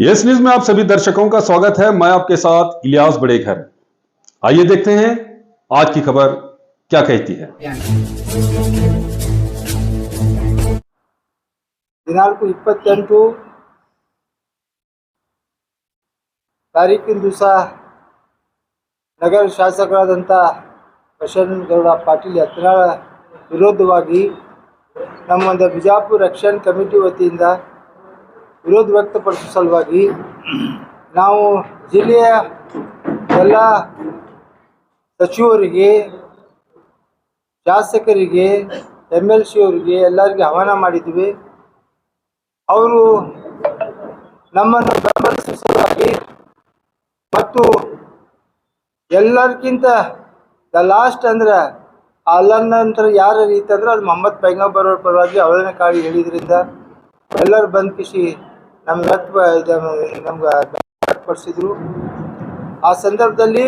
Yes news में आप सभी दर्शकों का स्वागत है। मैं आपके साथ इलियास बड़ेखर। आइए देखते हैं आज की खबर क्या कहती है। ದಿನಾಂಕ 28 ತಾರೀಕಿನ ದಿವಸ ನಗರ ಶಾಸಕರಾದಂಥ ಬಸನಗೌಡ ಪಾಟೀಲ್ ಯತ್ನಾಳ ವಿರೋಧವಾಗಿ ನಮ್ಮ ಬಿಜಾಪುರ ರಕ್ಷಣಾ ಕಮಿಟಿ ವತಿಯಿಂದ ವಿರೋಧ ವ್ಯಕ್ತಪಡಿಸುವ ಸಲುವಾಗಿ ನಾವು ಜಿಲ್ಲೆಯ ಎಲ್ಲ ಸಚಿವರಿಗೆ, ಶಾಸಕರಿಗೆ, MLC ಅವರಿಗೆ ಎಲ್ಲರಿಗೆ ಆಹ್ವಾನ ಮಾಡಿದ್ವಿ. ಅವರು ನಮ್ಮನ್ನು ಬೆಂಬಲಿಸುವ ಸಲುವಾಗಿ ಮತ್ತು ಎಲ್ಲರಿಗಿಂತ ದ ಲಾಸ್ಟ್ ಅಂದ್ರೆ ಅಲ್ಲನ ನಂತರ ಯಾರ ರೀತಿ ಅಂದ್ರೆ ಅದು ಮೊಹಮ್ಮದ್ ಪೈಗಂಬರ್ ಅವ್ರ ಪರವಾಗಿ ಅವಳನ ಕಾಳಿ ಹೇಳಿದ್ರಿಂದ ಎಲ್ಲರೂ ಬಂದು ಕಿಸಿ ನಮ್ಗೆ ವ್ಯಕ್ತಪಡಿಸಿದ್ರು. ಆ ಸಂದರ್ಭದಲ್ಲಿ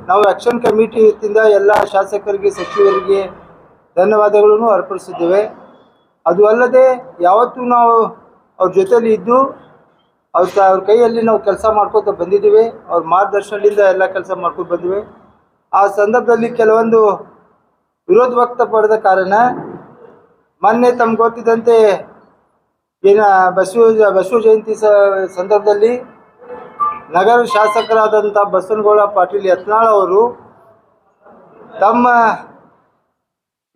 ನಾವು ಆ್ಯಕ್ಷನ್ ಕಮಿಟಿ ವತಿಯಿಂದ ಎಲ್ಲ ಶಾಸಕರಿಗೆ, ಸಚಿವರಿಗೆ ಧನ್ಯವಾದಗಳನ್ನು ಅರ್ಪಿಸಿದ್ದೇವೆ. ಅದು ಅಲ್ಲದೆ ಯಾವತ್ತೂ ನಾವು ಅವ್ರ ಜೊತೆಯಲ್ಲಿ ಇದ್ದು ಅವ್ರ ಕೈಯಲ್ಲಿ ನಾವು ಕೆಲಸ ಮಾಡ್ಕೊತ ಬಂದಿದ್ದೀವಿ. ಅವ್ರ ಮಾರ್ಗದರ್ಶನದಿಂದ ಎಲ್ಲ ಕೆಲಸ ಮಾಡ್ಕೊಂಡು ಬಂದಿವೆ. ಆ ಸಂದರ್ಭದಲ್ಲಿ ಕೆಲವೊಂದು ವಿರೋಧ ವ್ಯಕ್ತಪಡಿದ ಕಾರಣ ಮೊನ್ನೆ ತಮ್ಗೆ ಗೊತ್ತಿದ್ದಂತೆ ಬಸವ ಜಯಂತಿ ಸಂದರ್ಭದಲ್ಲಿ ನಗರ ಶಾಸಕರಾದಂಥ ಬಸನಗೌಡ ಪಾಟೀಲ್ ಯತ್ನಾಳ ಅವರು ತಮ್ಮ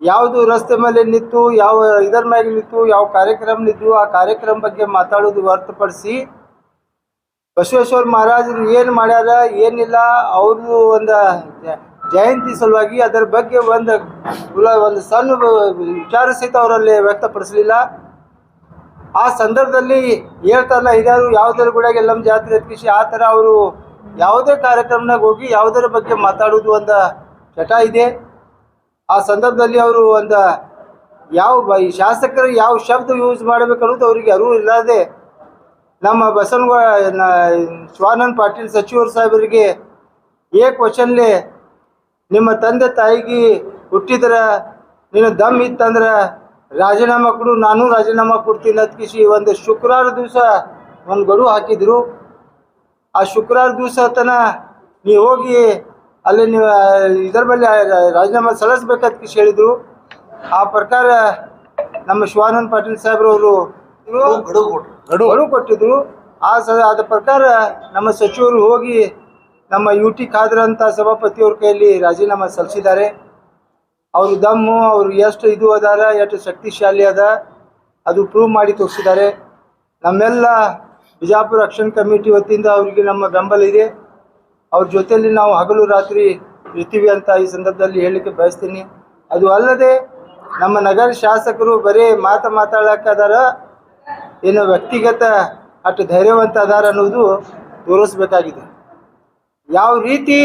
ಯಾವುದು ರಸ್ತೆ ಮೇಲೆ ನಿಂತು, ಯಾವ ಇದರ ಮೇಲೆ ನಿಂತು, ಯಾವ ಕಾರ್ಯಕ್ರಮ ನಿಂತು ಆ ಕಾರ್ಯಕ್ರಮ ಬಗ್ಗೆ ಮಾತಾಡೋದು ಹೊರತುಪಡಿಸಿ ಬಸವೇಶ್ವರ ಮಹಾರಾಜರು ಏನು ಮಾಡ್ಯಾರ ಏನಿಲ್ಲ ಅವ್ರದ್ದು ಒಂದು ಜಯಂತಿ ಸಲುವಾಗಿ ಅದರ ಬಗ್ಗೆ ಒಂದು ಸಣ್ಣ ವಿಚಾರ ಸಹಿತ ಅವರಲ್ಲಿ ವ್ಯಕ್ತಪಡಿಸಲಿಲ್ಲ. ಆ ಸಂದರ್ಭದಲ್ಲಿ ಹೇಳ್ತಾರಲ್ಲ, ಇದಾರು ಯಾವುದರ ಕೂಡ ಎಲ್ಲಮ್ಮ ಜಾತ್ರೆ ಎತ್ಕಿಸಿ ಆ ಥರ ಅವರು ಯಾವುದೇ ಕಾರ್ಯಕ್ರಮನಾಗ ಹೋಗಿ ಯಾವುದರ ಬಗ್ಗೆ ಮಾತಾಡೋದು ಒಂದು ಚಟ ಇದೆ. ಆ ಸಂದರ್ಭದಲ್ಲಿ ಅವರು ಈ ಶಾಸಕರು ಯಾವ ಶಬ್ದ ಯೂಸ್ ಮಾಡಬೇಕು ಅನ್ನೋದು ಅವರಿಗೆ ಅರಿವು ಇಲ್ಲದೆ ನಮ್ಮ ಶಿವಾನಂದ ಪಾಟೀಲ್ ಸಚಿವರು ಸಾಹೇಬರಿಗೆ ಕ್ವಶನ್ಲೆ ನಿಮ್ಮ ತಂದೆ ತಾಯಿಗೆ ಹುಟ್ಟಿದ್ರೆ ನೀನು ದಮ್ ಇತ್ತಂದ್ರೆ ರಾಜೀನಾಮೆ ಕೊಡು, ನಾನು ರಾಜೀನಾಮೆ ಕೊಡ್ತೀನಿ ಅದಕ್ಕಿಸಿ ಒಂದು ಶುಕ್ರವಾರ ದಿವಸ ಒಂದು ಗಡುವು ಹಾಕಿದ್ರು. ಆ ಶುಕ್ರವಾರ ದಿವಸ ತನ ನೀವು ಹೋಗಿ ಅಲ್ಲಿ ನೀವು ಇದರ ಮೇಲೆ ರಾಜೀನಾಮೆ ಸಲ್ಲಿಸ್ಬೇಕಂತ ಹೇಳಿದರು. ಆ ಪ್ರಕಾರ ನಮ್ಮ ಶಿವಾನಂದ ಪಾಟೀಲ್ ಸಾಹೇಬ್ರವರು ಗಡುವು ಕೊಟ್ಟಿದ್ರು. ಆದ ಪ್ರಕಾರ ನಮ್ಮ ಸಚಿವರು ಹೋಗಿ ನಮ್ಮ UT ಖಾದರ್ ಅಂತ ಸಭಾಪತಿಯವ್ರ ಕೈಯಲ್ಲಿ ರಾಜೀನಾಮೆ ಸಲ್ಲಿಸಿದ್ದಾರೆ. ಅವರು ದಮ್ಮು, ಅವರು ಎಷ್ಟು ಇದು ಅದಾರ, ಎಷ್ಟು ಶಕ್ತಿಶಾಲಿ ಅದ ಅದು ಪ್ರೂವ್ ಮಾಡಿ ತೋರಿಸಿದ್ದಾರೆ. ನಮ್ಮೆಲ್ಲ ಬಿಜಾಪುರ ರಕ್ಷಣಾ ಕಮಿಟಿ ವತಿಯಿಂದ ಅವರಿಗೆ ನಮ್ಮ ಬೆಂಬಲ ಇದೆ. ಅವ್ರ ಜೊತೆಯಲ್ಲಿ ನಾವು ಹಗಲು ರಾತ್ರಿ ಇರ್ತೀವಿ ಅಂತ ಈ ಸಂದರ್ಭದಲ್ಲಿ ಹೇಳಲಿಕ್ಕೆ ಬಯಸ್ತೀನಿ. ಅದು ಅಲ್ಲದೆ ನಮ್ಮ ನಗರ ಶಾಸಕರು ಬರೀ ಮಾತಾಡೋಕ್ಕದಾರ, ಏನು ವ್ಯಕ್ತಿಗತ ಅಷ್ಟು ಧೈರ್ಯವಂತ ಅದಾರ ಅನ್ನೋದು ತೋರಿಸ್ಬೇಕಾಗಿದೆ. ಯಾವ ರೀತಿ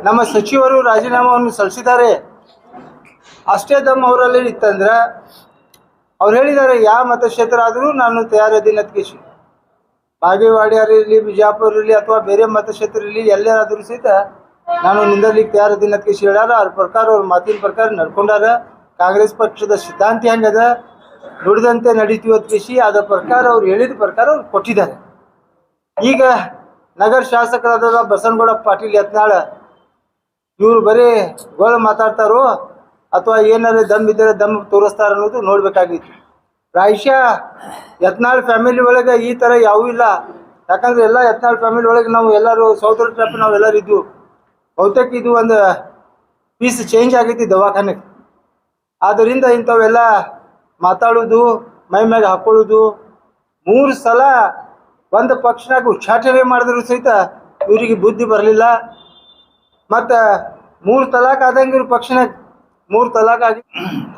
ನಮ್ಮ ಸಚಿವರು ರಾಜೀನಾಮೆಯನ್ನು ಸಲ್ಲಿಸಿದ್ದಾರೆ ಅಷ್ಟೇ ದಮ್ ಅವರಲ್ಲಿ ಇತ್ತಂದ್ರೆ ಅವ್ರು ಹೇಳಿದ್ದಾರೆ, ಯಾವ ಮತಕ್ಷೇತ್ರ ಆದರೂ ನಾನು ತಯಾರಿದ್ದೀನಿ ಅದಕ್ಕೆ. ಬಾಗೇವಾಡಿಯರಿರಲಿ, ಬಿಜಾಪುರ ಇರಲಿ ಅಥವಾ ಬೇರೆ ಮತಕ್ಷೇತ್ರ ಇರಲಿ, ಎಲ್ಲಾದರೂ ಸಹಿತ ನಾನು ನಿಂದಲಿಕ್ಕೆ ತಯಾರಿದ್ದೀನಿ ಅದಕ್ಕೆ ಹೇಳ್ಯಾರ. ಅವ್ರ ಪ್ರಕಾರ ಅವ್ರ ಮಾತಿನ ಪ್ರಕಾರ ನಡ್ಕೊಂಡಾರ. ಕಾಂಗ್ರೆಸ್ ಪಕ್ಷದ ಸಿದ್ಧಾಂತ ಹೆಂಗದ ನುಡಿದಂತೆ ನಡೀತೀವಿ ಅದಕ್ಕೆ ಅದರ ಪ್ರಕಾರ ಅವ್ರು ಹೇಳಿದ ಪ್ರಕಾರ ಅವ್ರು ಕೊಟ್ಟಿದ್ದಾರೆ. ಈಗ ನಗರ ಶಾಸಕರಾದ ಬಸನಗೌಡ ಪಾಟೀಲ್ ಯತ್ನಾಳ ಇವರು ಬರೀ ಗೋಳು ಮಾತಾಡ್ತಾರೋ ಅಥವಾ ಏನಾದ್ರು ದಮ್ ಇದ್ದರೆ ದಮ್ ತೋರಿಸ್ತಾರ ಅನ್ನೋದು ನೋಡಬೇಕಾಗಿತ್ತು. ಪ್ರಾಯಶಃ ಯತ್ನಾಳ್ ಫ್ಯಾಮಿಲಿ ಒಳಗೆ ಈ ಥರ ಯಾವೂ ಇಲ್ಲ. ಯಾಕಂದರೆ ಎಲ್ಲ ಯತ್ನಾಳ್ ಫ್ಯಾಮಿಲಿ ಒಳಗೆ ನಾವು ಎಲ್ಲರೂ ಸಹೋದರ ಟ್ರಪ್ ನಾವೆಲ್ಲರೂ ಇದ್ವು. ಬಹುತೇಕ ಇದು ಒಂದು ಪೀಸ್ ಚೇಂಜ್ ಆಗೈತಿ ದವಾಖಾನೆಗೆ. ಆದ್ದರಿಂದ ಇಂಥವೆಲ್ಲ ಮಾತಾಡೋದು, ಮೈ ಮ್ಯಾಗ ಹಾಕೊಳ್ಳೋದು, 3 ಸಲ ಒಂದು ಪಕ್ಷನಾಗ ಉಚ್ಚಾಟನೆ ಮಾಡಿದ್ರು ಸಹಿತ ಇವರಿಗೆ ಬುದ್ಧಿ ಬರಲಿಲ್ಲ. ಮತ್ತು 3 ತಲಾಕ್ ಆದಂಗೆ ಇವ್ರ ಪಕ್ಷನಾಗ 3 ತಲಾಕ್ ಆಗಿ,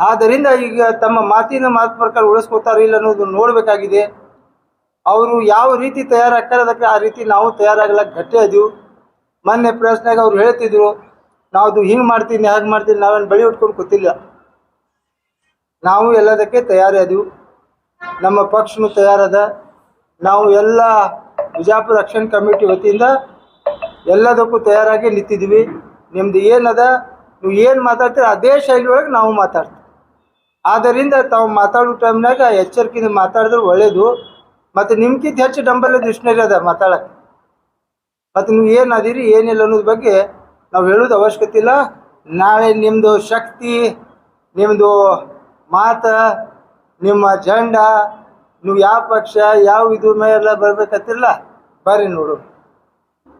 ಆದ್ದರಿಂದ ಈಗ ತಮ್ಮ ಮಾತು ಪ್ರಕಾರ ಉಳಿಸ್ಕೋತಾರೆ ಇಲ್ಲ ಅನ್ನೋದು ನೋಡಬೇಕಾಗಿದೆ. ಅವರು ಯಾವ ರೀತಿ ತಯಾರಾಗ್ತಾರೆ ಅದಕ್ಕೆ ಆ ರೀತಿ ನಾವು ತಯಾರಾಗ್ಲಕ್ಕೆ ಗಟ್ಟಿ ಅದೀವಿ. ಮೊನ್ನೆ ಪ್ರಶ್ನೆಗೆ ಅವ್ರು ಹೇಳ್ತಿದ್ರು, ನಾವು ಹಿಂಗೆ ಮಾಡ್ತೀನಿ ಹಾಗೆ ಮಾಡ್ತೀನಿ, ನಾವೇನು ಬಳಿ ಉಟ್ಕೊಂಡು ಕೂತಿಲ್ಲ. ನಾವು ಎಲ್ಲದಕ್ಕೆ ತಯಾರಿ ಅದೀವಿ. ನಮ್ಮ ಪಕ್ಷನೂ ತಯಾರದ. ನಾವು ಎಲ್ಲ ಬಿಜಾಪುರ ರಕ್ಷಣಾ ಕಮಿಟಿ ವತಿಯಿಂದ ಎಲ್ಲದಕ್ಕೂ ತಯಾರಾಗಿ ನಿಂತಿದ್ದೀವಿ. ನಿಮ್ದು ಏನದ, ನೀವು ಏನು ಮಾತಾಡ್ತೀರ ಅದೇ ಶೈಲಿ ಒಳಗೆ ನಾವು ಮಾತಾಡ್ತೀವಿ. ಆದ್ದರಿಂದ ತಾವು ಮಾತಾಡೋ ಟೈಮ್ನಾಗ ಎಚ್ಚರಿಕೆಯಿಂದ ಮಾತಾಡಿದ್ರೆ ಒಳ್ಳೆಯದು. ಮತ್ತು ನಿಮ್ಗಿಂತ ಹೆಚ್ಚು ಡಂಬಲ್ ಡಿಕ್ಷನರಿ ಅದ ಮಾತಾಡಕ್ಕೆ. ಮತ್ತು ನೀವು ಏನು ಅದಿರಿ ಏನಿಲ್ಲ ಅನ್ನೋದ್ರ ಬಗ್ಗೆ ನಾವು ಹೇಳೋದು ಅವಶ್ಯಕತೆ ಇಲ್ಲ. ನಾಳೆ ನಿಮ್ಮದು ಶಕ್ತಿ, ನಿಮ್ಮದು ಮಾತು, ನಿಮ್ಮ ಜೆಂಡ, ನೀವು ಯಾವ ಪಕ್ಷ ಯಾವ ಇದ್ರ ಮೇಲೆಲ್ಲ ಬರ್ಬೇಕತ್ತಿಲ್ಲ, ಬರ್ರಿ ನೋಡು.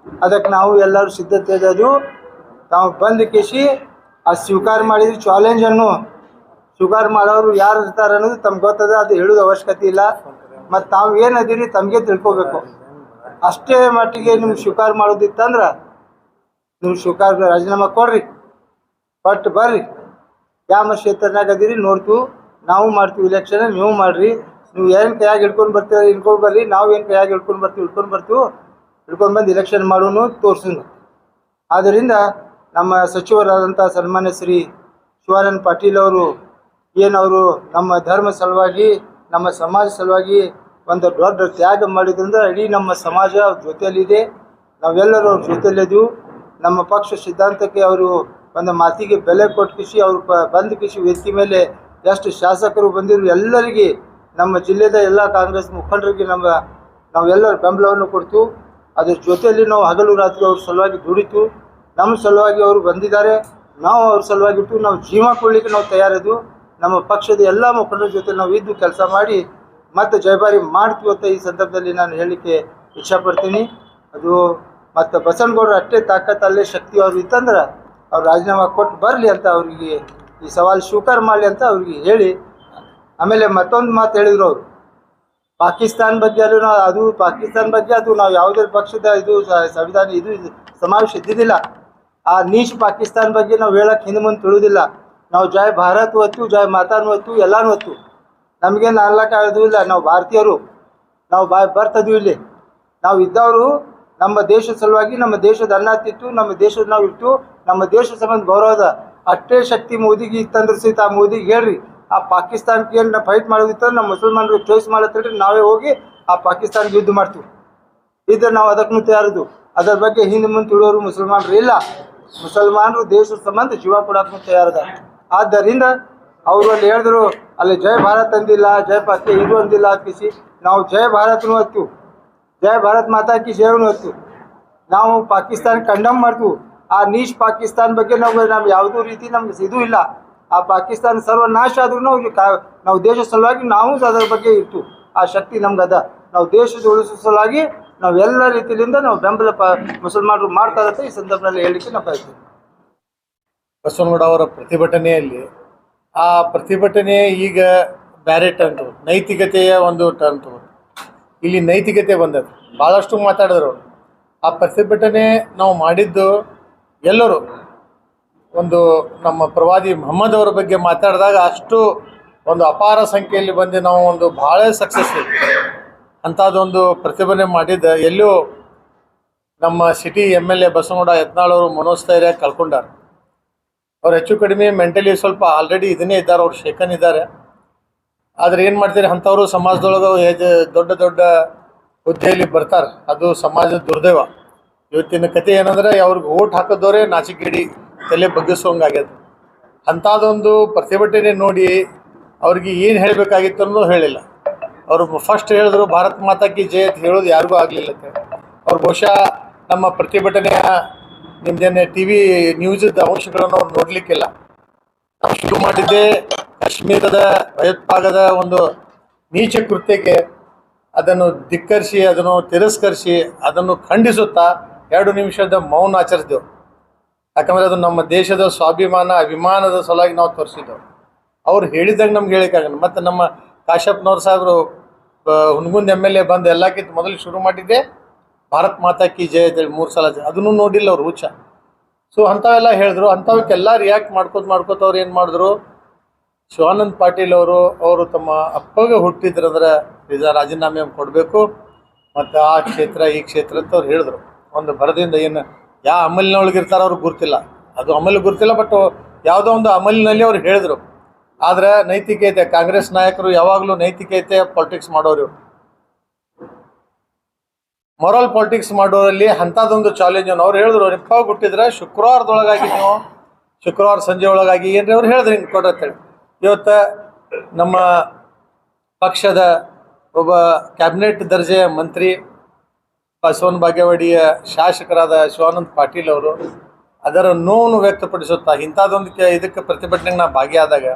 ಅದಕ್ಕೆ ನಾವು ಎಲ್ಲರೂ ಸಿದ್ಧತೆ ಅದು. ನಾವು ಬಂದು ಕೇಸಿ ಅದು ಸ್ವೀಕಾರ ಮಾಡಿದ್ರಿ. ಚಾಲೆಂಜನ್ನು ಸ್ವೀಕಾರ ಮಾಡೋರು ಯಾರು ಇರ್ತಾರೆ ಅನ್ನೋದು ತಮ್ಗೆ ಗೊತ್ತದ. ಅದು ಹೇಳೋದು ಅವಶ್ಯಕತೆ ಇಲ್ಲ. ಮತ್ತು ತಾವು ಏನದಿರಿ ತಮಗೆ ತಿಳ್ಕೊಬೇಕು. ಅಷ್ಟೇ ಮಟ್ಟಿಗೆ ನಿಮ್ಗೆ ಸ್ವೀಕಾರ ಮಾಡೋದಿತ್ತಂದ್ರೆ ನೀವು ಸ್ವೀಕಾರ ರಾಜೀನಾಮೆ ಕೊಡ್ರಿ, ಬಟ್ ಬರ್ರಿ. ಯಾವ ಕ್ಷೇತ್ರನಾಗ ಅದೀರಿ ನೋಡ್ತೀವಿ, ನಾವು ಮಾಡ್ತೀವಿ ಇಲೆಕ್ಷನ್, ನೀವು ಮಾಡಿರಿ. ನೀವು ಏನು ಕೈಯಾಗಿ ಹಿಡ್ಕೊಂಡು ಬರ್ತೀರ ಹಿಡ್ಕೊಂಡು ಬರ್ರಿ, ನಾವು ಏನು ಕೈಯಾಗಿ ಹಿಡ್ಕೊಂಡು ಬರ್ತೀವಿ ಹಿಡ್ಕೊಂಡು ಬಂದು ಇಲೆಕ್ಷನ್ ಮಾಡೋನು ತೋರಿಸೋನು. ಆದ್ದರಿಂದ ನಮ್ಮ ಸಚಿವರಾದಂಥ ಸನ್ಮಾನ್ಯ ಶ್ರೀ ಶಿವಾನಂದ ಪಾಟೀಲ್ ಅವರು ಏನವರು ನಮ್ಮ ಧರ್ಮ ಸಲುವಾಗಿ, ನಮ್ಮ ಸಮಾಜ ಸಲುವಾಗಿ ಒಂದು ದೊಡ್ಡ ತ್ಯಾಗ ಮಾಡಿದ್ರಿಂದ ಇಡೀ ನಮ್ಮ ಸಮಾಜ ಅವ್ರ ಜೊತೆಯಲ್ಲಿದೆ. ನಾವೆಲ್ಲರೂ ಅವ್ರ ಜೊತೆಯಲ್ಲಿದ್ದೀವಿ. ನಮ್ಮ ಪಕ್ಷ ಸಿದ್ಧಾಂತಕ್ಕೆ ಅವರು ಒಂದು ಮಾತಿಗೆ ಬೆಲೆ ಕೊಟ್ಟು ಕಿಸಿ ಅವರು ಬಂದು ಕಿಸಿ ವೇದಿಕೆ ಮೇಲೆ ಎಷ್ಟು ಶಾಸಕರು ಬಂದಿದ್ರು ಎಲ್ಲರಿಗೆ, ನಮ್ಮ ಜಿಲ್ಲೆದ ಎಲ್ಲ ಕಾಂಗ್ರೆಸ್ ಮುಖಂಡರಿಗೆ ನಾವೆಲ್ಲರ ಬೆಂಬಲವನ್ನು ಕೊಡ್ತು. ಅದ್ರ ಜೊತೆಯಲ್ಲಿ ನಾವು ಹಗಲು ರಾತ್ರಿ ಅವ್ರ ಸಲುವಾಗಿ ದುಡಿತು. ನಮ್ಮ ಸಲುವಾಗಿ ಅವರು ಬಂದಿದ್ದಾರೆ, ನಾವು ಅವ್ರ ಸಲುವಾಗಿ ಇಟ್ಟು ನಾವು ಜೀವ ಕೊಡಲಿಕ್ಕೆ ನಾವು ತಯಾರಿದ್ವು. ನಮ್ಮ ಪಕ್ಷದ ಎಲ್ಲ ಮುಖಂಡರ ಜೊತೆ ನಾವು ಇದ್ದು ಕೆಲಸ ಮಾಡಿ ಮತ್ತು ಜಯಭಾರಿ ಮಾಡ್ತೀವಿ ಅಂತ ಈ ಸಂದರ್ಭದಲ್ಲಿ ನಾನು ಹೇಳಲಿಕ್ಕೆ ಇಚ್ಛಪಡ್ತೀನಿ. ಅದು ಮತ್ತು ಬಸವನಗೌಡರು ಅಷ್ಟೇ ತಾಕತ್ತಲ್ಲೇ ಶಕ್ತಿ ಅವ್ರು ಇತ್ತಂದ್ರೆ ಅವ್ರು ರಾಜೀನಾಮೆ ಕೊಟ್ಟು ಬರಲಿ ಅಂತ ಅವರಿಗೆ ಈ ಸವಾಲು ಸ್ವೀಕಾರ ಮಾಡಲಿ ಅಂತ ಅವ್ರಿಗೆ ಹೇಳಿ, ಆಮೇಲೆ ಮತ್ತೊಂದು ಮಾತು ಹೇಳಿದ್ರು ಅವರು, ಪಾಕಿಸ್ತಾನ ಬಗ್ಗೆ ಪಾಕಿಸ್ತಾನ ಬಗ್ಗೆ ಅದು ನಾವು ಯಾವುದೇ ಪಕ್ಷದ ಇದು ಸಂವಿಧಾನ ಇದು ಸಮಾವೇಶ ಇದ್ದಿದ್ದಿಲ್ಲ. ಆ ನೀಚ್ ಪಾಕಿಸ್ತಾನ ಬಗ್ಗೆ ನಾವು ಹೇಳಕ್ಕೆ ಹಿಂದೆ ಮುಂದೆ ತಿಳಿದಿಲ್ಲ. ನಾವು ಜಯ ಭಾರತ್ ಹೊತ್ತು, ಜಯ ಮಾತಾನು ಹೊತ್ತು, ಎಲ್ಲನೂ ಹೊತ್ತು. ನಮಗೇನು ಅನ್ಲಕ್ಕೆ ಆಗೋದು ಇಲ್ಲ. ನಾವು ಭಾರತೀಯರು, ನಾವು ಬರ್ತದ್ವಿ ಇಲ್ಲಿ. ನಾವು ಇದ್ದವರು ನಮ್ಮ ದೇಶದ ಸಲುವಾಗಿ, ನಮ್ಮ ದೇಶದ ಅನ್ನ ತಿತ್ತು, ನಮ್ಮ ದೇಶದ ನಾವು ಇಟ್ಟು, ನಮ್ಮ ದೇಶ ಸಂಬಂಧ ಗೌರವದ ಅಷ್ಟೇ ಶಕ್ತಿ ಮೋದಿಗೆ ಇತ್ತಂದ್ರೆ ಸಹಿತ ಆ ಮೋದಿಗೆ ಹೇಳ್ರಿ, ಆ ಪಾಕಿಸ್ತಾನಕ್ಕೆ ಏನು ಫೈಟ್ ಮಾಡೋದಿತ್ತಂದ್ರೆ ನಮ್ಮ ಮುಸಲ್ಮಾನರು ಚಾಯ್ಸ್ ಮಾಡತ್ತೇಳ್ರಿ, ನಾವೇ ಹೋಗಿ ಆ ಪಾಕಿಸ್ತಾನಕ್ಕೆ ಯುದ್ಧ ಮಾಡ್ತೀವಿ. ಇದ್ರೆ ನಾವು ಅದಕ್ಕೂ ತಯಾರದು. ಅದರ ಬಗ್ಗೆ ಹಿಂದೆ ಮುಂದೆ ತಿಳಿಯೋರು ಮುಸಲ್ಮಾನರು ಇಲ್ಲ. ಮುಸಲ್ಮಾನರು ದೇಶದ ಸಂಬಂಧ ಜೀವ ಕೊಡೋಕ್ಕೂ ತಯಾರದ. ಆದ್ದರಿಂದ ಅವರು ಅಲ್ಲಿ ಹೇಳಿದ್ರು, ಅಲ್ಲಿ ಜಯ ಭಾರತ್ ಅಂದಿಲ್ಲ, ಜಯ ಪಾಕಿ ಇದು ಅಂದಿಲ್ಲ ಕಿಸಿ. ನಾವು ಜಯ ಭಾರತ್ನೂ ಹತ್ತು, ಜಯ ಭಾರತ್ ಮಾತಾ ಕಿ ಜಯನೂ ಹತ್ತು. ನಾವು ಪಾಕಿಸ್ತಾನ ಕಂಡಮ್ ಮಾಡ್ತೀವಿ. ಆ ನೀಚ್ ಪಾಕಿಸ್ತಾನ ಬಗ್ಗೆ ನಾವು ಯಾವುದೂ ರೀತಿ ನಮ್ಗೆ ಇದು ಇಲ್ಲ. ಆ ಪಾಕಿಸ್ತಾನ ಸರ್ವನಾಶ ಆದ್ರೂ ನಾವು ದೇಶ ಸಲುವಾಗಿ ನಾವು ಅದರ ಬಗ್ಗೆ ಇತ್ತು. ಆ ಶಕ್ತಿ ನಮ್ಗೆ ಅದ. ನಾವು ದೇಶದ ಉಳಿಸೋ ಸಲುವಾಗಿ ನಾವೆಲ್ಲ ರೀತಿಯಿಂದ ನಾವು ಬೆಂಬಲ ಮುಸಲ್ಮಾನರು ಮಾಡ್ತಾರಂತ ಈ ಸಂದರ್ಭದಲ್ಲಿ ಹೇಳಲಿಕ್ಕೆ ನಾವು ಬಯಸ್ತೀವಿ. ಬಸವನಗೌಡ ಅವರ ಪ್ರತಿಭಟನೆಯಲ್ಲಿ ಆ ಪ್ರತಿಭಟನೆ ಈಗ ಬ್ಯಾರೆ ಟರ್ನ್ ತಗೊಂಡು ನೈತಿಕತೆಯ ಒಂದು ಟರ್ನ್ ತಗೊಂಡು ಇಲ್ಲಿ ನೈತಿಕತೆ ಬಂದದ್ದು. ಭಾಳಷ್ಟು ಮಾತಾಡಿದ್ರು ಅವರು. ಆ ಪ್ರತಿಭಟನೆ ನಾವು ಮಾಡಿದ್ದು ಎಲ್ಲರೂ ಒಂದು ನಮ್ಮ ಪ್ರವಾದಿ ಮೊಹಮ್ಮದ್ ಅವರ ಬಗ್ಗೆ ಮಾತಾಡಿದಾಗ ಅಷ್ಟು ಒಂದು ಅಪಾರ ಸಂಖ್ಯೆಯಲ್ಲಿ ಬಂದು ನಾವು ಒಂದು ಭಾಳ ಸಕ್ಸಸ್ ಅಂಥದ್ದೊಂದು ಪ್ರತಿಭಟನೆ ಮಾಡಿದ್ದ ಎಲ್ಲೂ ನಮ್ಮ ಸಿಟಿ MLA ಬಸವನಗೌಡ ಯತ್ನಾಳ್ ಅವರು ಮನೋಸ್ಥೈರ್ಯ ಕಳ್ಕೊಂಡಾರ. ಅವ್ರು ಹೆಚ್ಚು ಕಡಿಮೆ ಮೆಂಟಲಿ ಸ್ವಲ್ಪ ಆಲ್ರೆಡಿ ಇದನ್ನೇ ಇದ್ದಾರೆ, ಅವ್ರು ಶೇಖನ್ ಇದ್ದಾರೆ. ಆದರೆ ಏನು ಮಾಡ್ತೀರಿ, ಅಂಥವರು ಸಮಾಜದೊಳಗೆ ದೊಡ್ಡ ದೊಡ್ಡ ಹುದ್ದೆಯಲ್ಲಿ ಬರ್ತಾರೆ. ಅದು ಸಮಾಜದ ದುರ್ದೈವ. ಇವತ್ತಿನ ಕತೆ ಏನಂದರೆ ಅವ್ರಿಗೆ ಓಟ್ ಹಾಕಿದವರೇ ನಾಚಿಕೆಡಿ ತಲೆ ಬಗ್ಗಿಸೋಂಗಾಗ್ಯದ. ಅಂಥದ್ದೊಂದು ಪ್ರತಿಭಟನೆ ನೋಡಿ ಅವ್ರಿಗೆ ಏನು ಹೇಳಬೇಕಾಗಿತ್ತು ಅನ್ನೋದು ಹೇಳಿಲ್ಲ. ಅವರು ಫಸ್ಟ್ ಹೇಳಿದ್ರು ಭಾರತ್ ಮಾತಾ ಕಿ ಜಯ ಅಂತ ಹೇಳೋದು ಯಾರಿಗೂ ಆಗಲಿಲ್ಲ. ಅವ್ರು ಬಹುಶಃ ನಮ್ಮ ಪ್ರತಿಭಟನೆಯ ನಿಮ್ಮದೇನೆ TV ನ್ಯೂಸದ ಅಂಶಗಳನ್ನು ಅವ್ರು ನೋಡಲಿಕ್ಕಿಲ್ಲ. ನಾವು ಶುರು ಮಾಡಿದ್ದೇ ಕಾಶ್ಮೀರದ ಭಯೋತ್ಪಾದಕದ ಒಂದು ನೀಚ ಕೃತ್ಯಕ್ಕೆ ಅದನ್ನು ಧಿಕ್ಕರಿಸಿ, ಅದನ್ನು ತಿರಸ್ಕರಿಸಿ, ಅದನ್ನು ಖಂಡಿಸುತ್ತಾ 2 ನಿಮಿಷದ ಮೌನ ಆಚರಿಸಿದೆವು. ಯಾಕಂದರೆ ಅದು ನಮ್ಮ ದೇಶದ ಸ್ವಾಭಿಮಾನ ಅಭಿಮಾನದ ಸಲುವಾಗಿ ನಾವು ತೋರಿಸಿದ್ದೆವು. ಅವ್ರು ಹೇಳಿದಾಗ ನಮ್ಗೆ ಹೇಳಿಕ್ಕಾಗಲ್ಲ. ಮತ್ತು ನಮ್ಮ ಕಾಶ್ಯಪ್ನವ್ರು ಸಾಹೇಬರು ಹುನಗುಂದ MLA ಬಂದು ಎಲ್ಲಕ್ಕಿಂತ ಮೊದಲು ಶುರು ಮಾಡಿದ್ದೆ ಭಾರತ್ ಮಾತಾ ಕಿ ಜಯ ಅಂತೇಳಿ 3 ಸಲ ಅದನ್ನು ನೋಡಿಲ್ಲ ಅವ್ರು ಹುಚ್ಚ. ಸೊ ಅಂಥವೆಲ್ಲ ಹೇಳಿದ್ರು. ಅಂಥವಕ್ಕೆಲ್ಲ ರಿಯಾಕ್ಟ್ ಮಾಡ್ಕೋತ ಅವ್ರು ಏನು ಮಾಡಿದ್ರು, ಶಿವಾನಂದ ಪಾಟೀಲ್ ಅವರು ತಮ್ಮ ಅಪ್ಪಗೆ ಹುಟ್ಟಿದ್ರಂದ್ರೆ ರಾಜೀನಾಮೆ ಕೊಡಬೇಕು ಮತ್ತು ಆ ಕ್ಷೇತ್ರ ಈ ಕ್ಷೇತ್ರ ಅಂತ ಅವ್ರು ಹೇಳಿದ್ರು. ಒಂದು ಭರದಿಂದ ಏನು ಯಾವ ಅಮಲಿನೊಳಗಿರ್ತಾರೋ ಅವ್ರಿಗೆ ಗುರ್ತಿಲ್ಲ, ಅದು ಅಮಲು ಗುರ್ತಿಲ್ಲ, ಬಟ್ ಯಾವುದೋ ಒಂದು ಅಮಲಿನಲ್ಲಿ ಅವ್ರು ಹೇಳಿದ್ರು. ಆದರೆ ನೈತಿಕತೆ, ಕಾಂಗ್ರೆಸ್ ನಾಯಕರು ಯಾವಾಗಲೂ ನೈತಿಕತೆ ಪಾಲಿಟಿಕ್ಸ್ ಮಾಡೋರು, ಮೊರಲ್ ಪಾಲಿಟಿಕ್ಸ್ ಮಾಡೋರಲ್ಲಿ ಅಂಥದ್ದೊಂದು ಚಾಲೆಂಜನ್ನು ಅವ್ರು ಹೇಳಿದ್ರು. ನಿಪ್ಪಾಗಿ ಹುಟ್ಟಿದ್ರೆ ಶುಕ್ರವಾರದೊಳಗಾಗಿ ನೀವು ಶುಕ್ರವಾರ ಸಂಜೆ ಒಳಗಾಗಿ ಏನ್ರಿ ಅವ್ರು ಹೇಳಿದ್ರು ಹಿಂಗೆ ಕೊಡ್ರತ್ತೇಳಿ. ಇವತ್ತು ನಮ್ಮ ಪಕ್ಷದ ಒಬ್ಬ ಕ್ಯಾಬಿನೆಟ್ ದರ್ಜೆಯ ಮಂತ್ರಿ ಬಸವನ ಬಾಗೇವಾಡಿಯ ಶಾಸಕರಾದ ಶಿವಾನಂದ ಪಾಟೀಲ್ ಅವರು ಅದರ ನೋವನ್ನು ವ್ಯಕ್ತಪಡಿಸುತ್ತಾ ಇಂಥದ್ದೊಂದು ಇದಕ್ಕೆ ಪ್ರತಿಭಟನೆಗೆ ನಾ ಭಾಗಿಯಾದಾಗ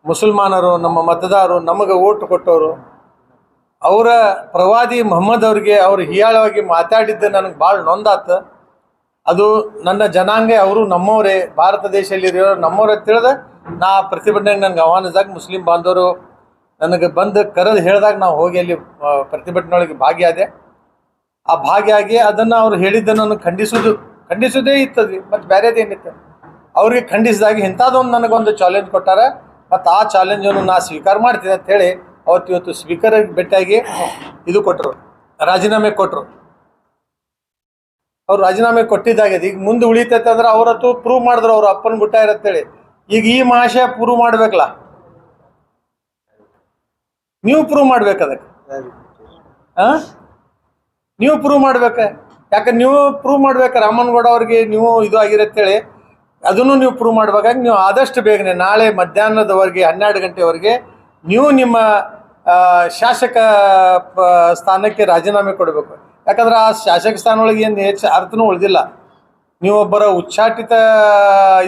ಮುಸಲ್ಮಾನರು, ನಮ್ಮ ಮತದಾರರು, ನಮಗೆ ಓಟು ಕೊಟ್ಟವರು, ಅವರ ಪ್ರವಾದಿ ಮೊಹಮ್ಮದ್ ಅವ್ರಿಗೆ ಅವರು ಹೀಯಾಳವಾಗಿ ಮಾತಾಡಿದ್ದು ನನಗೆ ಭಾಳ ನೊಂದಾತು. ಅದು ನನ್ನ ಜನಾಂಗ, ಅವರು ನಮ್ಮವರೇ, ಭಾರತ ದೇಶದಲ್ಲಿರೋ ನಮ್ಮವರೇ ತಿಳಿದ ನಾ ಪ್ರತಿಭಟನೆಗೆ ನನಗೆ ಆಹ್ವಾನಿಸಿದಾಗ ಮುಸ್ಲಿಂ ಬಾಂಧವರು ನನಗೆ ಬಂದು ಕರೆದು ಹೇಳಿದಾಗ ನಾವು ಹೋಗಿ ಅಲ್ಲಿ ಪ್ರತಿಭಟನೆಯೊಳಗೆ ಭಾಗಿಯಾದೆ. ಆ ಭಾಗಿಯಾಗಿ ಅದನ್ನು ಅವ್ರು ಹೇಳಿದ್ದನ್ನು ನಾನು ಖಂಡಿಸೋದೇ ಇರ್ತದೆ, ಮತ್ತು ಬೇರೆದೇನಿತ್ತು ಅವ್ರಿಗೆ ಖಂಡಿಸಿದಾಗ ಇಂಥದ್ದೊಂದು ನನಗೊಂದು ಚಾಲೆಂಜ್ ಕೊಟ್ಟಾರ. ಮತ್ತು ಆ ಚಾಲೆಂಜನ್ನು ನಾ ಸ್ವೀಕಾರ ಮಾಡ್ತೀನಿ ಅಂಥೇಳಿ ಇವತ್ತು ಸ್ಪೀಕರ್ಗೆ ಭೇಟಿಯಾಗಿ ಇದು ಕೊಟ್ಟರು, ರಾಜೀನಾಮೆ ಕೊಟ್ಟರು. ಅವ್ರು ರಾಜೀನಾಮೆ ಕೊಟ್ಟಿದ್ದಾಗಿದೆ. ಈಗ ಮುಂದೆ ಉಳಿತೈತೆ ಅಂದ್ರೆ ಅವರತ್ತು ಪ್ರೂವ್ ಮಾಡಿದ್ರು ಅವ್ರ ಅಪ್ಪನ ಗುಟ್ಟ ಇರತ್ತೇಳಿ. ಈಗ ಈ ಮಹಾಶಯ ಪ್ರೂವ್ ಮಾಡ್ಬೇಕಲ್ಲ, ನೀವು ಪ್ರೂವ್ ಮಾಡ್ಬೇಕು ಅದಕ್ಕೆ. ನೀವು ಪ್ರೂವ್ ಮಾಡ್ಬೇಕ. ಯಾಕಂದ್ರೆ ನೀವು ಪ್ರೂವ್ ಮಾಡ್ಬೇಕು ರಾಮನಗೌಡ ಅವ್ರಿಗೆ ನೀವು ಇದು ಆಗಿರತ್ತೇಳಿ ಅದನ್ನು ನೀವು ಪ್ರೂವ್ ಮಾಡ್ಬೇಕಾಗಿ ನೀವು ಆದಷ್ಟು ಬೇಗನೆ ನಾಳೆ ಮಧ್ಯಾಹ್ನದವರೆಗೆ 12 ಗಂಟೆವರೆಗೆ ನೀವು ನಿಮ್ಮ ಶಾಸಕ ಸ್ಥಾನಕ್ಕೆ ರಾಜೀನಾಮೆ ಕೊಡಬೇಕು. ಯಾಕಂದ್ರೆ ಆ ಶಾಸಕ ಸ್ಥಾನ ಒಳಗೆ ಏನು ಹೆಚ್ಚು ಅರ್ಥನೂ ಉಳಿದಿಲ್ಲ. ನೀವೊಬ್ಬರ ಉಚ್ಚಾಟಿತ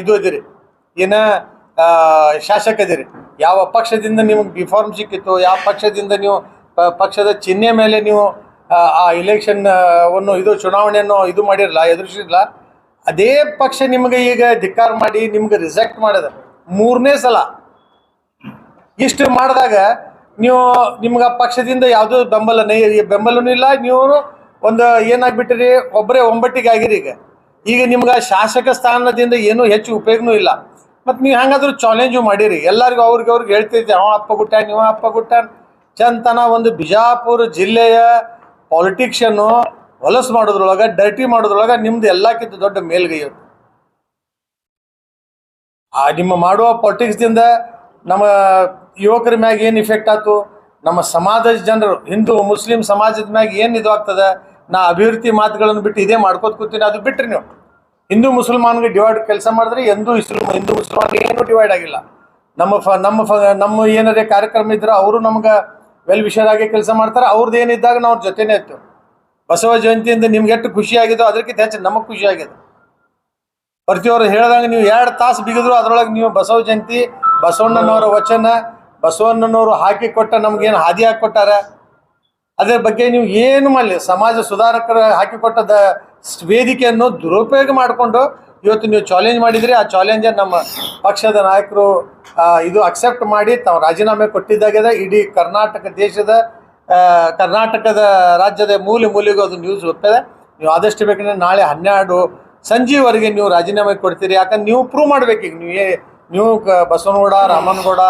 ಇದು ಇದ್ದೀರಿ, ಶಾಸಕ ಇದೀರಿ. ಯಾವ ಪಕ್ಷದಿಂದ ನಿಮಗೆ ಬಿಫಾರ್ಮ್ ಸಿಕ್ಕಿತ್ತು, ಯಾವ ಪಕ್ಷದಿಂದ ನೀವು ಪಕ್ಷದ ಚಿಹ್ನೆ ಮೇಲೆ ನೀವು ಆ ಇಲೆಕ್ಷನ್ ಇದು ಚುನಾವಣೆಯನ್ನು ಇದು ಮಾಡಿರಲ್ಲ, ಎದುರಿಸಿರಲ್ಲ. ಅದೇ ಪಕ್ಷ ನಿಮಗೆ ಈಗ ಧಿಕ್ಕಾರ ಮಾಡಿ ನಿಮ್ಗೆ ರಿಜೆಕ್ಟ್ ಮಾಡಿದ 3ನೇ ಸಲ. ಇಷ್ಟು ಮಾಡಿದಾಗ ನಿಮ್ಗೆ ಆ ಪಕ್ಷದಿಂದ ಯಾವುದೂ ಬೆಂಬಲನೂ ಇಲ್ಲ. ನೀವು ಒಂದು ಏನಾಗ್ಬಿಟ್ಟಿರಿ, ಒಬ್ಬರೇ ಒಂಬಟ್ಟಿಗೆ ಆಗಿರಿ. ಈಗ ನಿಮ್ಗೆ ಶಾಸಕ ಸ್ಥಾನದಿಂದ ಏನೂ ಹೆಚ್ಚು ಉಪಯೋಗನೂ ಇಲ್ಲ. ಮತ್ತು ನೀವು ಹೆಂಗಾದ್ರೂ ಚಾಲೆಂಜು ಮಾಡಿರಿ ಎಲ್ಲರಿಗೂ, ಅವ್ರಿಗೆ ಹೇಳ್ತಿದ್ದೆ ಅವ ಅಪ್ಪ ಗುಟ್ಟ ನೀವು ಅಪ್ಪ ಗುಟ್ಟ ಚಂತನ. ಒಂದು ಬಿಜಾಪುರ ಜಿಲ್ಲೆಯ ಪಾಲಿಟಿಕ್ಷನ್ನು ಹೊಲಸು ಮಾಡೋದ್ರೊಳಗೆ, ಡರ್ಟಿ ಮಾಡೋದ್ರೊಳಗೆ ನಿಮ್ದು ಎಲ್ಲಕ್ಕಿಂತ ದೊಡ್ಡ ಮೇಲ್ಗೈ. ನಿಮ್ಮ ಮಾಡುವ ಪಾಲಿಟಿಕ್ಸ್ದಿಂದ ನಮ್ಮ ಯುವಕರ ಮ್ಯಾಗ ಏನು ಇಫೆಕ್ಟ್ ಆಯ್ತು, ನಮ್ಮ ಸಮಾಜದ ಜನರು, ಹಿಂದೂ ಮುಸ್ಲಿಂ ಸಮಾಜದ ಮ್ಯಾಗ ಏನು ಇದು ಆಗ್ತದೆ. ನಾ ಅಭಿವೃದ್ಧಿ ಮಾತುಗಳನ್ನು ಬಿಟ್ಟು ಇದೇ ಮಾಡ್ಕೋತ ಕೂತೀನಿ. ಅದು ಬಿಟ್ಟರೆ ನೀವು ಹಿಂದೂ ಮುಸಲ್ಮಾನ್ಗೆ ಡಿವೈಡ್ ಕೆಲಸ ಮಾಡಿದ್ರೆ ಹಿಂದೂ ಮುಸಲ್ಮಾನ್ಗೆ ಏನೂ ಡಿವೈಡ್ ಆಗಿಲ್ಲ. ನಮ್ಮ ಏನಾರೇ ಕಾರ್ಯಕ್ರಮ ಇದ್ರೆ ಅವರು ನಮ್ಗೆ ವೆಲ್ ವಿಷಯರಾಗಿ ಕೆಲಸ ಮಾಡ್ತಾರೆ. ಅವ್ರದ್ದು ಏನಿದ್ದಾಗ ನಾವು ಜೊತೆನೇ ಇತ್ತು. ಬಸವ ಜಯಂತಿಯಿಂದ ನಿಮ್ಗೆ ಎಷ್ಟು ಖುಷಿ ಆಗಿದೋ ಅದಕ್ಕಿಂತ ಹೆಚ್ಚು ನಮಗೆ ಖುಷಿ ಆಗಿದೆ. ಪ್ರತಿಯೊಬ್ಬರು ಹೇಳ್ದಂಗೆ ನೀವು 2 ತಾಸು ಬಿಗಿದ್ರು ಅದರೊಳಗೆ ನೀವು ಬಸವ ಜಯಂತಿ, ಬಸವಣ್ಣನವರ ವಚನ, ಬಸವಣ್ಣನವರು ಹಾಕಿ ಕೊಟ್ಟ ನಮ್ಗೇನು ಹಾದಿ ಹಾಕಿಕೊಟ್ಟಾರ ಅದ್ರ ಬಗ್ಗೆ ನೀವು ಏನು ಮಾಡಲಿ. ಸಮಾಜ ಸುಧಾರಕರ ಹಾಕಿಕೊಟ್ಟದ ವೇದಿಕೆಯನ್ನು ದುರುಪಯೋಗ ಮಾಡಿಕೊಂಡು ಇವತ್ತು ನೀವು ಚಾಲೆಂಜ್ ಮಾಡಿದ್ರಿ. ಆ ಚಾಲೆಂಜ್ ನಮ್ಮ ಪಕ್ಷದ ನಾಯಕರು ಇದು ಅಕ್ಸೆಪ್ಟ್ ಮಾಡಿ ತಾವು ರಾಜೀನಾಮೆ ಕೊಟ್ಟಿದ್ದಾಗಿದೆ. ಇಡೀ ಕರ್ನಾಟಕದ ರಾಜ್ಯದ ಮೂಲೆಗೂ ಅದು ನ್ಯೂಸ್ ಹೋಗ್ತದೆ. ನೀವು ಆದಷ್ಟು ಬೇಕಂದ್ರೆ ನಾಳೆ 12 ಸಂಜೆವರೆಗೆ ನೀವು ರಾಜೀನಾಮೆ ಕೊಡ್ತೀರಿ. ಯಾಕಂದ್ರೆ ನೀವು ಪ್ರೂವ್ ಮಾಡ್ಬೇಕು. ಈಗ ನೀವು ಬಸವನಗೌಡ, ರಾಮನಗೌಡ,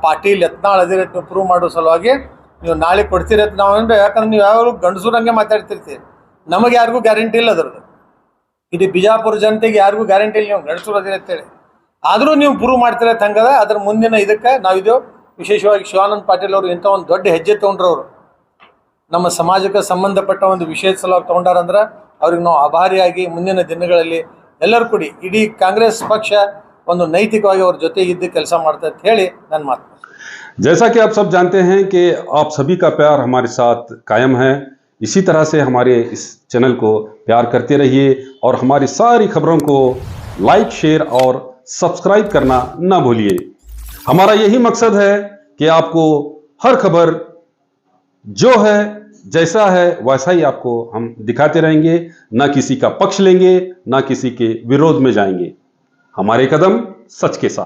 ಪಾಟೀಲ್, ಯತ್ನಾಳ್ ಅದಿರತ್ತೆ, ನೀವು ಪ್ರೂವ್ ಮಾಡೋ ಸಲುವಾಗಿ ನೀವು ನಾಳೆ ಕೊಡ್ತೀರತ್ತೆ ನಾವು ಅಂದರೆ. ಯಾಕಂದ್ರೆ ನೀವು ಯಾವಾಗ ಗಂಡಸೂರಂಗೆ ಮಾತಾಡ್ತಿರ್ತೀರಿ, ನಮಗೆ ಯಾರಿಗೂ ಗ್ಯಾರಂಟಿ ಇಲ್ಲ ಅದ್ರದ್ದು. ಇಡೀ ಬಿಜಾಪುರ ಜನತೆಗೆ ಯಾರಿಗೂ ಗ್ಯಾರಂಟಿ ಇಲ್ಲ ನೀವು ಗಂಡಸೂರು ಅದಿರತ್ತೇಳಿ. ಆದರೂ ನೀವು ಪ್ರೂವ್ ಮಾಡ್ತಿರತ್ತೆ ಹಂಗದ. ಅದ್ರ ಮುಂದಿನ ಇದಕ್ಕೆ ನಾವಿದೆವು. ವಿಶೇಷವಾಗಿ ಶಿವಾನಂದ ಪಾಟೀಲ್ ಅವರು ಇಂಥ ಒಂದು ದೊಡ್ಡ ಹೆಜ್ಜೆ ತೊಗೊಂಡ್ರು. ಅವರು ನಮ್ಮ ಸಮಾಜಕ್ಕೆ ಸಂಬಂಧಪಟ್ಟ ಒಂದು ವಿಷಯದ ಸಲುವಾಗಿ ತೊಗೊಂಡಾರಂದ್ರೆ ಅವ್ರಿಗೆ ನಾವು ಆಭಾರಿಯಾಗಿ ಮುಂದಿನ ದಿನಗಳಲ್ಲಿ ಎಲ್ಲರೂ ಕೂಡಿ ಇಡೀ ಕಾಂಗ್ರೆಸ್ ಪಕ್ಷ ಒಂದು ನೈತಿಕವಾಗಿ ಅವ್ರ ಜೊತೆ ಇದ್ದು ಕೆಲಸ ಮಾಡ್ತಾ ಅಂತ ಹೇಳಿ ನನ್ನ ಮಾತು. जैसा कि आप सब जानते हैं कि आप सभी का प्यार हमारे साथ कायम है. इसी तरह से हमारे इस चैनल को प्यार करते रहिए और हमारी सारी खबरों को लाइक, शेयर और सब्सक्राइब करना ना भूलिए. हमारा यही मकसद है कि आपको हर खबर जो है जैसा है वैसा ही आपको हम दिखाते रहेंगे. ना किसी का पक्ष लेंगे, ना किसी के विरोध में जाएंगे. हमारे कदम सच के साथ.